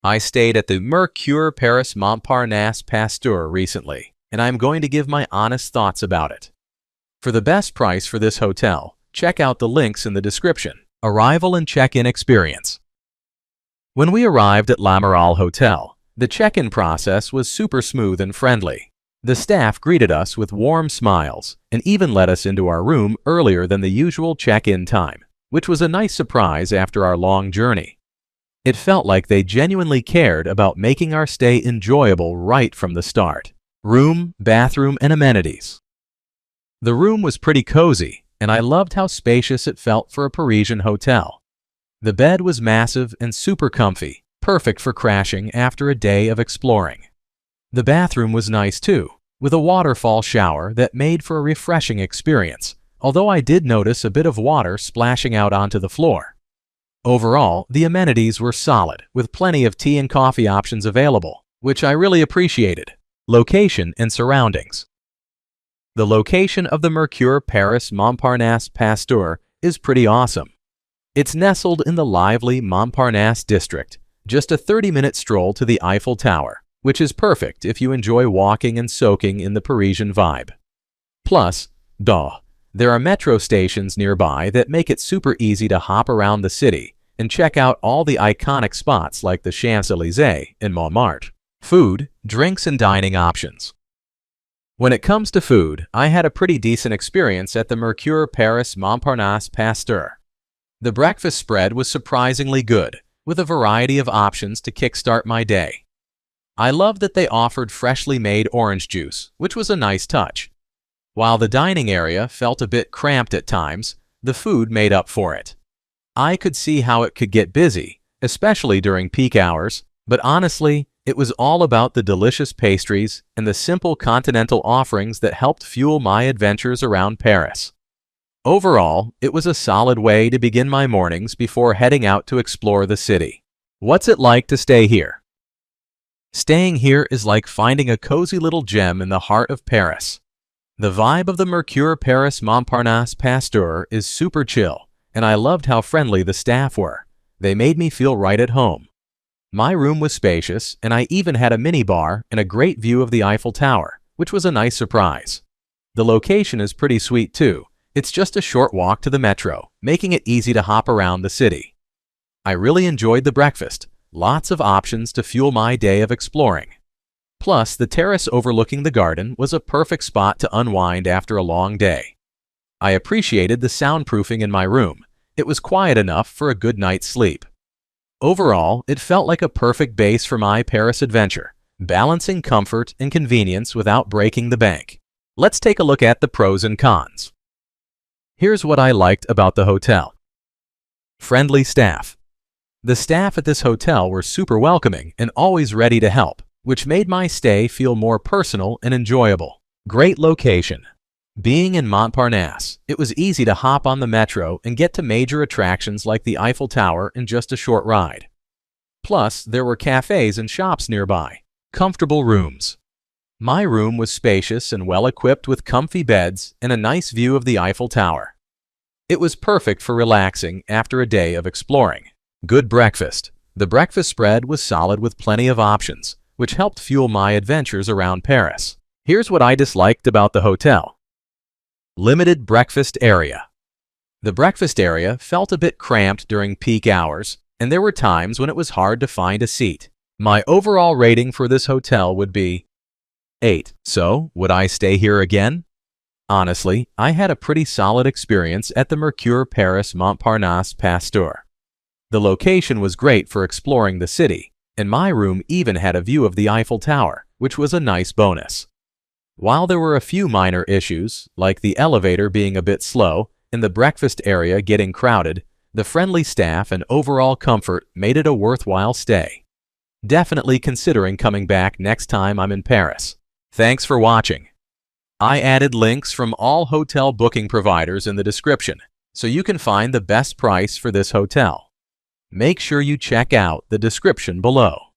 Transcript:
I stayed at the Mercure Paris Montparnasse Pasteur recently, and I'm going to give my honest thoughts about it. For the best price for this hotel, check out the links in the description. Arrival and check-in experience. When we arrived at L'Amiral Hotel, the check-in process was super smooth and friendly. The staff greeted us with warm smiles and even let us into our room earlier than the usual check-in time, which was a nice surprise after our long journey. It felt like they genuinely cared about making our stay enjoyable right from the start. Room, bathroom, and amenities. The room was pretty cozy, and I loved how spacious it felt for a Parisian hotel. The bed was massive and super comfy, perfect for crashing after a day of exploring. The bathroom was nice too, with a waterfall shower that made for a refreshing experience, although I did notice a bit of water splashing out onto the floor. Overall, the amenities were solid, with plenty of tea and coffee options available, which I really appreciated. Location and surroundings. The location of the Mercure Paris Montparnasse Pasteur is pretty awesome. It's nestled in the lively Montparnasse district, just a 30-minute stroll to the Eiffel Tower, which is perfect if you enjoy walking and soaking in the Parisian vibe. Plus, there are metro stations nearby that make it super easy to hop around the city and check out all the iconic spots like the Champs-Élysées and Montmartre. Food, drinks, and dining options. When it comes to food, I had a pretty decent experience at the Mercure Paris Montparnasse Pasteur. The breakfast spread was surprisingly good, with a variety of options to kickstart my day. I loved that they offered freshly made orange juice, which was a nice touch. While the dining area felt a bit cramped at times, the food made up for it. I could see how it could get busy, especially during peak hours, but honestly, it was all about the delicious pastries and the simple continental offerings that helped fuel my adventures around Paris. Overall, it was a solid way to begin my mornings before heading out to explore the city. What's it like to stay here? Staying here is like finding a cozy little gem in the heart of Paris. The vibe of the Mercure Paris Montparnasse Pasteur is super chill, and I loved how friendly the staff were. They made me feel right at home. My room was spacious, and I even had a mini bar and a great view of the Eiffel Tower, which was a nice surprise. The location is pretty sweet too. It's just a short walk to the metro, making it easy to hop around the city. I really enjoyed the breakfast. Lots of options to fuel my day of exploring. Plus, the terrace overlooking the garden was a perfect spot to unwind after a long day. I appreciated the soundproofing in my room. It was quiet enough for a good night's sleep. Overall, it felt like a perfect base for my Paris adventure, balancing comfort and convenience without breaking the bank. Let's take a look at the pros and cons. Here's what I liked about the hotel. Friendly staff. The staff at this hotel were super welcoming and always ready to help, which made my stay feel more personal and enjoyable. Great location. Being in Montparnasse, it was easy to hop on the metro and get to major attractions like the Eiffel Tower in just a short ride. Plus, there were cafes and shops nearby. Comfortable rooms. My room was spacious and well-equipped with comfy beds and a nice view of the Eiffel Tower. It was perfect for relaxing after a day of exploring. Good breakfast. The breakfast spread was solid with plenty of options, which helped fuel my adventures around Paris. Here's what I disliked about the hotel. Limited breakfast area. The breakfast area felt a bit cramped during peak hours, and there were times when it was hard to find a seat. My overall rating for this hotel would be 8. So, would I stay here again? Honestly, I had a pretty solid experience at the Mercure Paris Montparnasse Pasteur. The location was great for exploring the city, and my room even had a view of the Eiffel Tower, which was a nice bonus. While there were a few minor issues, like the elevator being a bit slow and the breakfast area getting crowded, the friendly staff and overall comfort made it a worthwhile stay. Definitely considering coming back next time I'm in Paris. Thanks for watching. I added links from all hotel booking providers in the description, so you can find the best price for this hotel. Make sure you check out the description below.